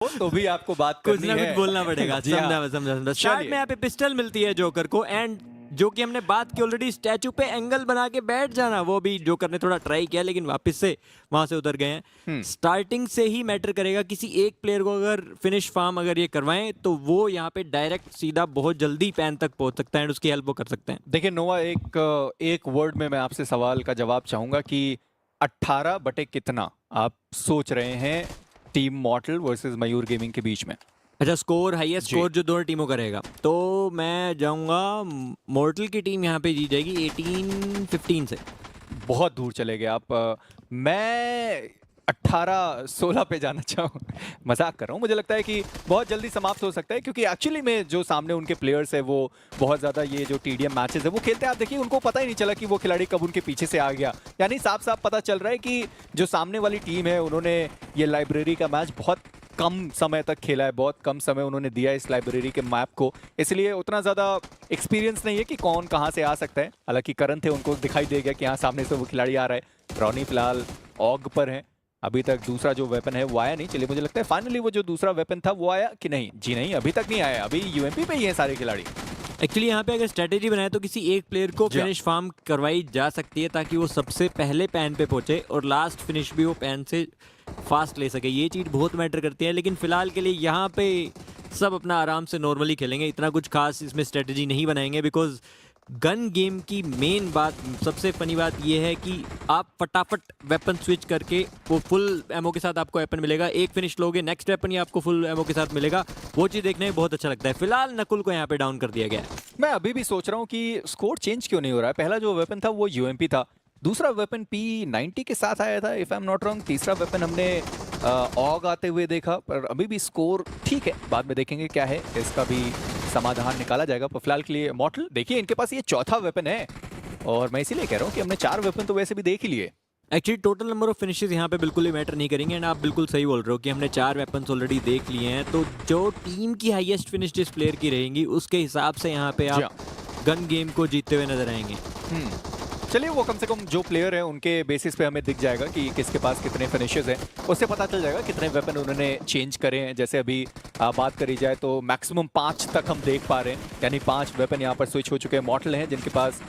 तो भी आपको बात कुछ करनी ना है। कुछ बोलना पड़ेगा। जी हाँ। समझा। स्टार्ट में यहाँ पे पिस्टल मिलती है जोकर को, एंड जो कि हमने बात की ऑलरेडी, स्टैचू पे एंगल बना के बैठ जाना, वो भी जोकर ने थोड़ा ट्राई किया लेकिन वापस से वहां से उतर गए हैं। स्टार्टिंग से ही मैटर करेगा, किसी एक प्लेयर को अगर फिनिश फार्म अगर ये करवाएं तो वो यहाँ पे डायरेक्ट सीधा बहुत जल्दी पैन तक पहुंच सकता है एंड उसकी हेल्प वो कर सकते हैं। देखिए नोवा, एक वर्ड में मैं आपसे सवाल का जवाब चाहूंगा कि 18 बटे कितना आप सोच रहे हैं टीम मॉर्टल वर्सेस मयूर गेमिंग के बीच में? अच्छा, स्कोर हाईएस्ट जी। स्कोर जो दोनों टीमों का रहेगा, तो मैं जाऊंगा मॉर्टल की टीम यहाँ पे जीत जाएगी 18-15 से। बहुत दूर चले गए आप। मैं 18-16 पे जाना चाहूँ। मजाक कर रहा हूँ। मुझे लगता है कि बहुत जल्दी समाप्त हो सकता है, क्योंकि एक्चुअली में जो सामने उनके प्लेयर्स है वो बहुत ज़्यादा ये जो टीडीएम मैचेस है वो खेलते हैं। आप देखिए, उनको पता ही नहीं चला कि वो खिलाड़ी कब उनके पीछे से आ गया। यानी साफ साफ पता चल रहा है कि जो सामने वाली टीम है उन्होंने ये लाइब्रेरी का मैच बहुत कम समय तक खेला है, बहुत कम समय उन्होंने दिया इस लाइब्रेरी के मैप को, इसलिए उतना ज़्यादा एक्सपीरियंस नहीं है कि कौन कहाँ से आ सकता है। हालांकि करण थे, उनको दिखाई दे गया कि यहाँ सामने से वो खिलाड़ी आ रहा है। रॉनी फिलहाल ऑग पर है, अभी तक दूसरा जो वेपन है वो आया नहीं। चलिए, मुझे लगता है फाइनली वो जो दूसरा वेपन था वो आया कि नहीं। जी नहीं, अभी तक नहीं आया, अभी यूएमपी पे ही है सारे खिलाड़ी। एक्चुअली यहाँ पे अगर स्ट्रेटेजी बनाए तो किसी एक प्लेयर को जी हाँ। फिनिश फार्म करवाई जा सकती है ताकि वो सबसे पहले पैन पे पहुंचे और लास्ट फिनिश भी वो पैन से फास्ट ले सके। ये चीज़ बहुत मैटर करती है, लेकिन फिलहाल के लिए यहाँ पे सब अपना आराम से नॉर्मली खेलेंगे, इतना कुछ खास इसमें स्ट्रेटेजी नहीं बनाएंगे, बिकॉज गन गेम की मेन बात, सबसे फनी बात ये है कि आप फटाफट वेपन स्विच करके वो फुल एमओ के साथ आपको वेपन मिलेगा, एक फिनिश लोगे नेक्स्ट वेपन ही आपको फुल एमओ के साथ मिलेगा। वो चीज़ देखने में बहुत अच्छा लगता है। फिलहाल नकुल को यहाँ पे डाउन कर दिया गया है। मैं अभी भी सोच रहा हूँ कि स्कोर चेंज क्यों नहीं हो रहा है। पहला जो वेपन था वो यूएमपी था, दूसरा वेपन P90 के साथ आया था if I am not wrong, तीसरा वेपन हमने ऑग आते हुए देखा, पर अभी भी स्कोर ठीक है। बाद में देखेंगे क्या है, इसका भी समाधान निकाला जाएगा। पर फिलहाल के लिए मॉर्टल, देखिए इनके पास ये चौथा वेपन है, और मैं इसीलिए कह रहा हूँ कि हमने 4 वेपन तो वैसे भी देख ही लिए। Actually total number of finishes यहाँ पे बिल्कुल ही मैटर नहीं करेंगे, एंड आप बिल्कुल सही बोल रहे हो कि हमने 4 वेपन्स ऑलरेडी देख लिए हैं, तो जो टीम की हाईएस्ट फिनिश जिस प्लेयर की रहेंगी उसके हिसाब से यहाँ पे आप गन गेम को जीतते हुए नजर आएंगे। चलिए, वो कम से कम जो प्लेयर है उनके बेसिस पे हमें दिख जाएगा कि किसके पास कितने फिनिशेस हैं, उससे पता चल जाएगा कितने वेपन उन्होंने चेंज करे हैं। जैसे अभी बात करी जाए तो मैक्सिमम 5 तक हम देख पा रहे हैं, यानी 5 वेपन यहाँ पर स्विच हो चुके हैं। मॉर्टल हैं जिनके पास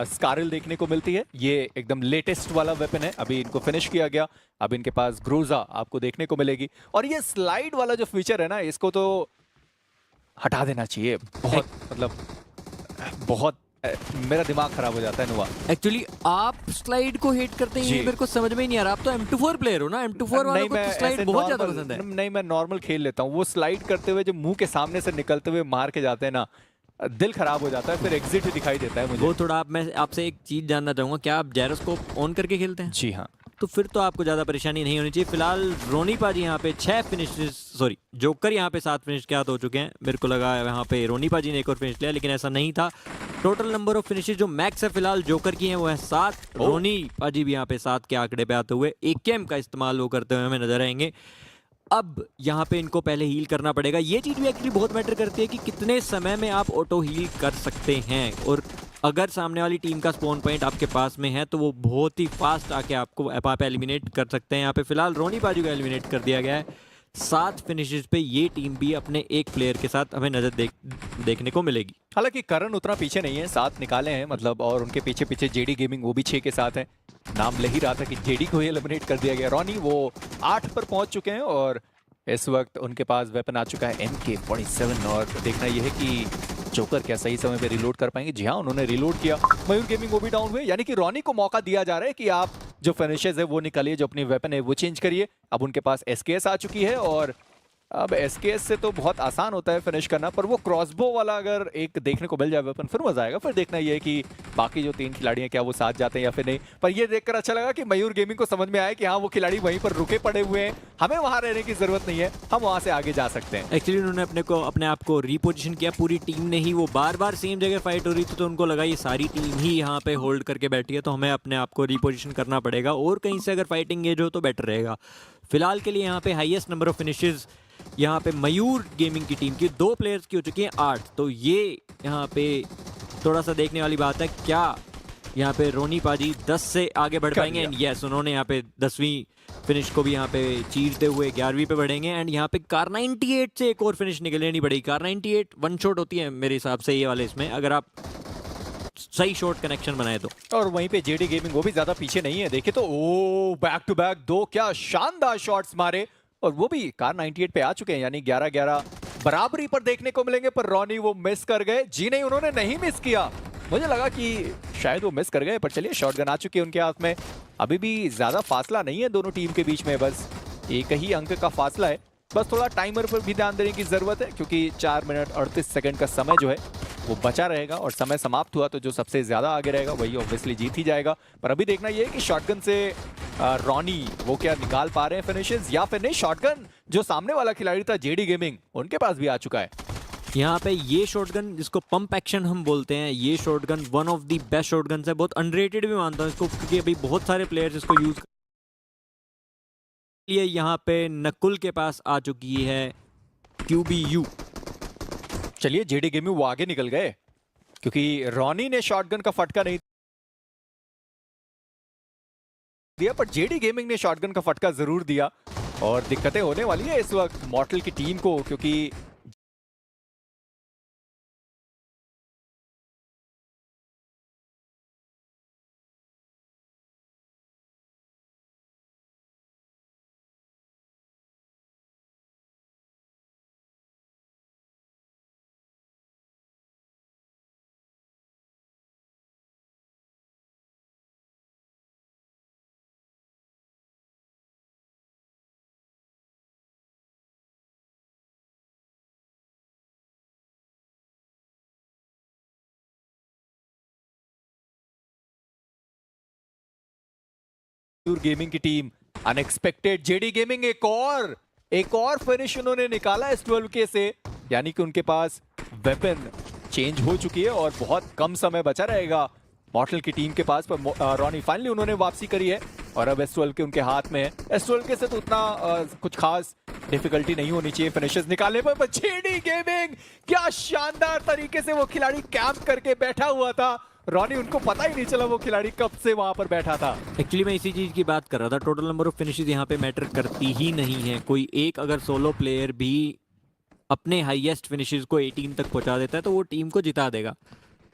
स्कारल देखने को मिलती है, ये एकदम लेटेस्ट वाला वेपन है, अभी इनको फिनिश किया गया। अब इनके पास ग्रोजा आपको देखने को मिलेगी, और ये स्लाइड वाला जो फीचर है ना, इसको तो हटा देना चाहिए। बहुत मतलब बहुत मेरा दिमाग खराब हो जाता है नुआ। एक्चुअली आप स्लाइड को हेट करते हैं, ये मेरे को समझ में ही नहीं आ रहा। आप तो M24 प्लेयर हो ना, M24 वालों को तो स्लाइड बहुत ज्यादा पसंद है। नहीं, मैं नॉर्मल खेल लेता हूँ। वो स्लाइड करते हुए जो मुंह के सामने से निकलते हुए मार के जाते हैं ना, दिल खराब हो जाता है, फिर एग्जिट ही दिखाई देता है मुझे। वो थोड़ा मैं आपसे एक चीज जानना चाहूंगा, क्या आप जायरोस्कोप ऑन करके खेलते हैं? जी हाँ। तो फिर तो आपको ज़्यादा परेशानी नहीं होनी चाहिए। फिलहाल रोनी पाजी यहाँ पे 6 फिनिशेस, सॉरी जोकर यहाँ पे 7 फिनिश के हाथ हो चुके हैं। मेरे को लगा यहाँ पे रोनी पाजी ने एक और फिनिश लिया, लेकिन ऐसा नहीं था। टोटल नंबर ऑफ फिनिशेस जो मैक्स है फिलहाल जोकर की हैं वो है 7। रोनी पाजी भी यहाँ पे 7 के आंकड़े पे आते हुए AKM का इस्तेमाल वो करते हुए हमें नजर आएंगे। अब यहाँ पे इनको पहले हील करना पड़ेगा। ये चीज़ भी एक्चुअली बहुत मैटर करती है कि कितने समय में आप ऑटो हील कर सकते हैं, और अगर सामने वाली टीम का स्पॉन पॉइंट आपके पास में है तो वो बहुत ही फास्ट आके आपको आप एलिमिनेट कर सकते हैं। यहाँ पे फिलहाल रोनी बाजू को एलिमिनेट कर दिया गया है 7 फिनिशेस पे। ये टीम भी अपने एक प्लेयर के साथ हमें नजर देखने को मिलेगी। हालांकि करण उतना पीछे नहीं है, 7 निकाले हैं मतलब, और उनके पीछे पीछे जेडी गेमिंग वो भी 6 के साथ है। नाम ले ही रहा था कि जेडी को ही एलिमिनेट कर दिया गया। रॉनी वो 8 पर पहुंच चुके हैं, और इस वक्त उनके पास वेपन आ चुका है MK47, और देखना यह है कि जोकर क्या सही समय पे रिलोड कर पाएंगे। जी हाँ, उन्होंने रिलोड किया। मयूर गेमिंग वो भी डाउन हुए, यानी कि रॉनी को मौका दिया जा रहा है कि आप जो फिनिशेस है वो निकालिए, जो अपनी वेपन है वो चेंज करिए। अब उनके पास SKS आ चुकी है, और अब SKS से तो बहुत आसान होता है फिनिश करना, पर वो क्रॉसबो वाला अगर एक देखने को मिल जाए वेपन फिर मजा आएगा। फिर देखना ये है कि बाकी जो 3 खिलाड़ी हैं क्या वो साथ जाते हैं या फिर नहीं। पर ये देखकर अच्छा लगा कि मयूर गेमिंग को समझ में आया कि हाँ, वो खिलाड़ी वहीं पर रुके पड़े हुए हैं, हमें वहां रहने की जरूरत नहीं है, हम वहां से आगे जा सकते हैं। एक्चुअली उन्होंने अपने आप को रीपोजिशन किया, पूरी टीम ने ही। वो बार बार सेम जगह फाइट हो रही थी, तो उनको लगा ये सारी टीम ही यहाँ पे होल्ड करके बैठी है, तो हमें अपने आप को रीपोजिशन करना पड़ेगा, और कहीं से अगर फाइटिंग एज हो तो बेटर रहेगा। फिलहाल के लिए यहाँ पे हाईएस्ट नंबर ऑफ फिनिशेस यहाँ पे मयूर गेमिंग की टीम की 2 प्लेयर्स की हो चुकी हैं 8। तो ये यहाँ पे थोड़ा सा देखने वाली बात है, क्या यहाँ पे रोनी पाजी 10 से आगे बढ़ कर पाएंगे। लिया। एंड यस, उन्होंने यहाँ पे 10वीं फिनिश को भी यहाँ पे चीरते हुए 11वीं पे बढ़ेंगे। एंड यहाँ पे कार 98 से एक और फिनिश निकलनी पड़ेगी। कार 98 वन शॉट होती है मेरे हिसाब से ये वाले इसमें, अगर आप सही शॉट कनेक्शन बनाए तो। और वहीं पे जेडी गेमिंग वो भी ज्यादा पीछे नहीं है, देखिए तो ओ बैक टू बैक दो क्या शानदार शॉट्स मारे, और वो भी कार 98 पे आ चुके हैं, यानी 11-11 बराबरी पर देखने को मिलेंगे। पर रॉनी वो मिस कर गए। जी नहीं, उन्होंने नहीं मिस किया, मुझे लगा कि शायद वो मिस कर गए, पर चलिए शॉटगन आ चुकी है उनके हाथ में। अभी भी ज्यादा फासला नहीं है दोनों टीम के बीच में, बस एक ही अंक का फासला है। बस थोड़ा टाइमर पर भी ध्यान देने की जरूरत है, क्योंकि 4 मिनट 38 सेकंड का समय जो है वो बचा रहेगा, और समय समाप्त हुआ तो जो सबसे ज्यादा आगे रहेगा वही ऑब्वियसली जीत ही जाएगा। पर अभी देखना ये है कि शॉटगन से रॉनी वो क्या निकाल पा रहे हैं फिनिशेस, या फिर नहीं। शॉटगन जो सामने वाला खिलाड़ी था जेडी गेमिंग, उनके पास भी आ चुका है। यहाँ पे ये शॉटगन जिसको पंप एक्शन हम बोलते हैं, ये shotgun one of the best shotgun है। बहुत अनरेटेड भी मानता हूँ इसको, क्योंकि अभी बहुत सारे प्लेयर्स इसको यूज ये यहाँ पे नकुल के पास आ चुकी है QBU। चलिए जेडी गेमिंग वो आगे निकल गए, क्योंकि रॉनी ने शॉटगन का फटका नहीं दिया, पर जेडी गेमिंग ने शॉटगन का फटका जरूर दिया। और दिक्कतें होने वाली है इस वक्त मॉर्टल की टीम को, क्योंकि गेमिंग की टीम अनएक्सपेक्टेड, जेडी गेमिंग एक और फिनिश उन्होंने निकाला इस 12K से, यानी कि उनके पास वेपन चेंज हो चुकी है और बहुत कम समय बचा रहेगा मॉर्टल की टीम के पास। पर रॉनी फाइनली उन्होंने वापसी करी है, और अब S12K उनके हाथ में है। S12K से तो उतना कुछ खास डिफिकल्टी नहीं होनी चाहिए फिनिशेस निकालने पर। जेडी गेमिंग क्या शानदार तरीके से वो खिलाड़ी कैंप करके बैठा हुआ था, रॉनी उनको पता ही नहीं चला वो खिलाड़ी कब से वहां पर बैठा था। एक्चुअली मैं इसी चीज की बात कर रहा था, टोटल नंबर ऑफ फिनिशेस यहाँ पे मैटर करती ही नहीं है। कोई एक अगर सोलो प्लेयर भी अपने हाईएस्ट फिनिशेस को 18 तक पहुंचा देता है तो वो टीम को जिता देगा।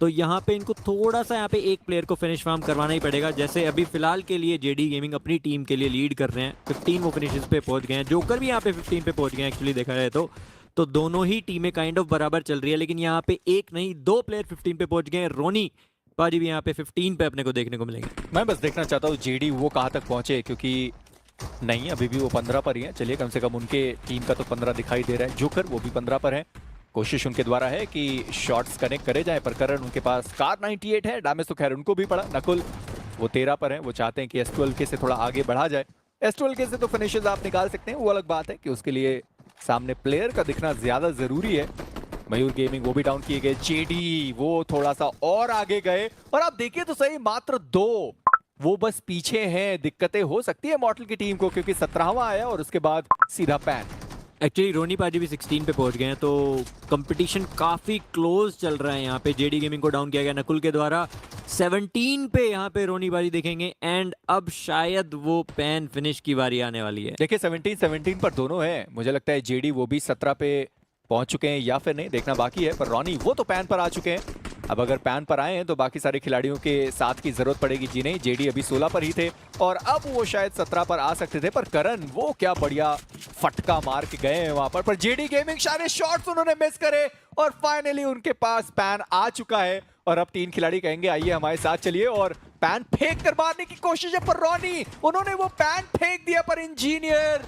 तो यहाँ पे इनको थोड़ा सा यहाँ पे एक प्लेयर को फिनिश फार्म करवाना ही पड़ेगा। जैसे अभी फिलहाल के लिए जेडी गेमिंग अपनी टीम के लिए लीड कर रहे हैं, 15 वो फिनिशेस पे पहुंच गए हैं। जोकर भी यहाँ पे 15 पे पहुंच गए हैं एक्चुअली देखा जाए तो दोनों ही टीमें काइंड ऑफ बराबर चल रही है। लेकिन यहाँ पे एक नहीं 2 प्लेयर 15 पे पहुंच गए हैं। रोनी पाजी भी यहाँ पे 15 पे अपने को देखने को मिलेंगे। मैं बस देखना चाहता हूँ जेडी वो कहाँ तक पहुंचे, क्योंकि नहीं अभी भी वो 15 पर ही है। चलिए कम से कम उनके टीम का तो 15 दिखाई दे रहा है। जोकर वो भी 15 पर है। कोशिश उनके द्वारा है कि शॉट्स कनेक्ट करे जाए, पर करण उनके पास कार 98 है, डैमेज तो खैर उनको भी पड़ा। नकुल वो 13 पर है, वो चाहते हैं कि S12K से थोड़ा आगे बढ़ा जाए। S12K से तो फिनिशेस आप निकाल सकते हैं, वो अलग बात है कि उसके लिए सामने प्लेयर का दिखना ज्यादा जरूरी है। मयूर गेमिंग वो भी डाउन किए गए। जेडी वो थोड़ा सा और आगे गए, और आप देखिए तो सही मात्र 2 वो बस पीछे हैं। दिक्कतें हो सकती है मॉर्टल की टीम को, क्योंकि 17वां आया और उसके बाद सीधा पैन। एक्चुअली रोनी पाजी भी 16 पे पहुंच गए हैं, तो कंपटीशन काफी क्लोज चल रहा है। यहाँ पे जेडी गेमिंग को डाउन किया गया नकुल के द्वारा। 17 पे यहाँ पे रोनी पाजी देखेंगे, एंड अब शायद वो पैन फिनिश की बारी आने वाली है। देखिए 17 पर दोनों हैं। मुझे लगता है जेडी वो भी 17 पे पहुंच चुके हैं या फिर नहीं, देखना बाकी है। पर रॉनी वो तो पैन पर आ चुके हैं। अब अगर पैन पर आए हैं तो बाकी सारे खिलाड़ियों के साथ की जरूरत पड़ेगी। जी नहीं, जेडी अभी 16 पर ही थे और अब वो शायद 17 पर आ सकते थे, पर करण वो क्या बढ़िया फटका मार के गए हैं वहां पर। जेडी गेमिंग सारे शॉट्स उन्होंने मिस करे और फाइनली उनके पास पैन आ चुका है। और अब 3 खिलाड़ी कहेंगे आइए हमारे साथ चलिए, और पैन फेंक कर मारने की कोशिश है। पर रॉनी उन्होंने वो पैन फेंक दिया, पर इंजीनियर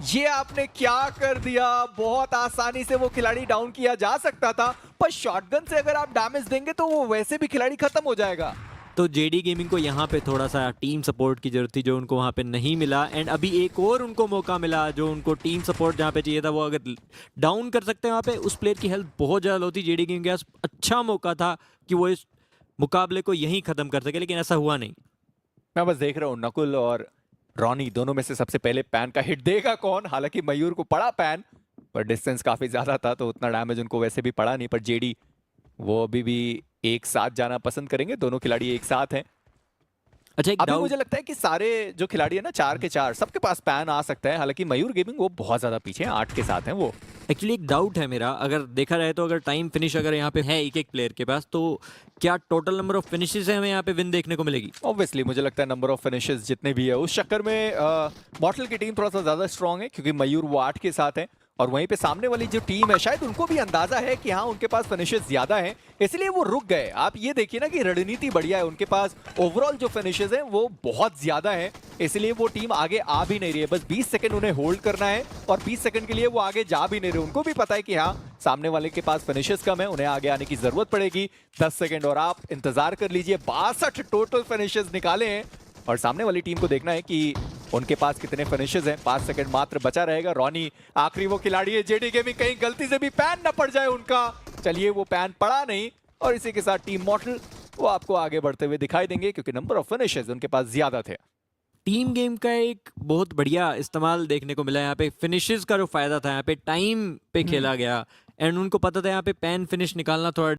ये आपने क्या कर दिया। बहुत आसानी से वो खिलाड़ी डाउन किया जा सकता था, पर शॉटगन से अगर आप डैमेज देंगे तो वो वैसे भी खिलाड़ी खत्म हो जाएगा। तो जेडी गेमिंग को यहाँ पे थोड़ा सा टीम सपोर्ट की जरूरत थी, जो उनको वहाँ पे नहीं मिला। एंड अभी एक और उनको मौका मिला, जो उनको टीम सपोर्ट जहाँ पे चाहिए था, वो अगर डाउन कर सकते हैं वहाँ पे, उस प्लेयर की हेल्थ बहुत ज़्यादा होती। जेडी गेमिंग के पास अच्छा मौका था कि वो इस मुकाबले को यहीं ख़त्म कर सके, लेकिन ऐसा हुआ नहीं। मैं बस देख रहा हूँ नकुल और रॉनी दोनों में से सबसे पहले पैन का हिट देगा कौन। हालांकि मयूर को पड़ा पैन, पर डिस्टेंस काफी ज्यादा था तो उतना डैमेज उनको वैसे भी पड़ा नहीं। पर जेडी वो अभी भी एक साथ जाना पसंद करेंगे, दोनों खिलाड़ी एक साथ हैं। अच्छा, एक अभी डाउट मुझे लगता है कि सारे जो खिलाड़ी है ना 4 के 4 सबके पास पैन आ सकता है, हालांकि मयूर गेमिंग वो बहुत ज्यादा पीछे हैं, 8 के साथ हैं वो। एक्चुअली एक डाउट है मेरा, अगर देखा जाए तो अगर टाइम फिनिश अगर यहाँ पे है एक एक प्लेयर के पास, तो क्या टोटल नंबर ऑफ फिनिशेस है हमें यहाँ पे विन देखने को मिलेगी? ऑब्वियसली मुझे लगता है नंबर ऑफ फिनिशेस जितने भी है उस चक्कर में मॉर्टल की टीम थोड़ा सा ज्यादा स्ट्रांग है, क्योंकि मयूर वो 8 के साथ है और वहीं पे सामने वाली जो टीम है शायद उनको भी अंदाजा है कि हाँ उनके पास फिनिशेस ज्यादा हैं, इसलिए वो रुक गए। आप ये देखिए ना कि रणनीति बढ़िया है, उनके पास ओवरऑल जो फिनिशेस हैं वो बहुत ज्यादा है, इसलिए वो टीम आगे आ भी नहीं रही है। बस 20 सेकंड उन्हें होल्ड करना है और 20 सेकंड के लिए वो आगे जा भी नहीं रहे। उनको भी पता है कि हाँ सामने वाले के पास फिनिशेस कम है, उन्हें आगे आने की जरूरत पड़ेगी। 10 सेकंड और आप इंतजार कर लीजिए। 62 टोटल फिनिशेस निकाले हैं और सामने वाली टीम को देखना है कि उनके पास कितने फिनिशेस हैं। 5 सेकंड मात्र बचा रहेगा। रॉनी आखिरी वो खिलाड़ी है जेडी गेमिंग, कहीं गलती से भी पैन न पड़ जाए उनका। चलिए वो पैन पड़ा नहीं और इसी के साथ टीम मॉर्टल वो आपको आगे बढ़ते हुए दिखाई देंगे, क्योंकि नंबर ऑफ फिनिशेस उनके पास ज्यादा थे। टीम गेम का एक बहुत बढ़िया इस्तेमाल देखने को मिला यहाँ पे। फिनिशेस का जो फायदा था यहाँ पे टाइम पे खेला गया, एंड उनको पता था यहाँ पे पैन फिनिश निकालना थोड़ा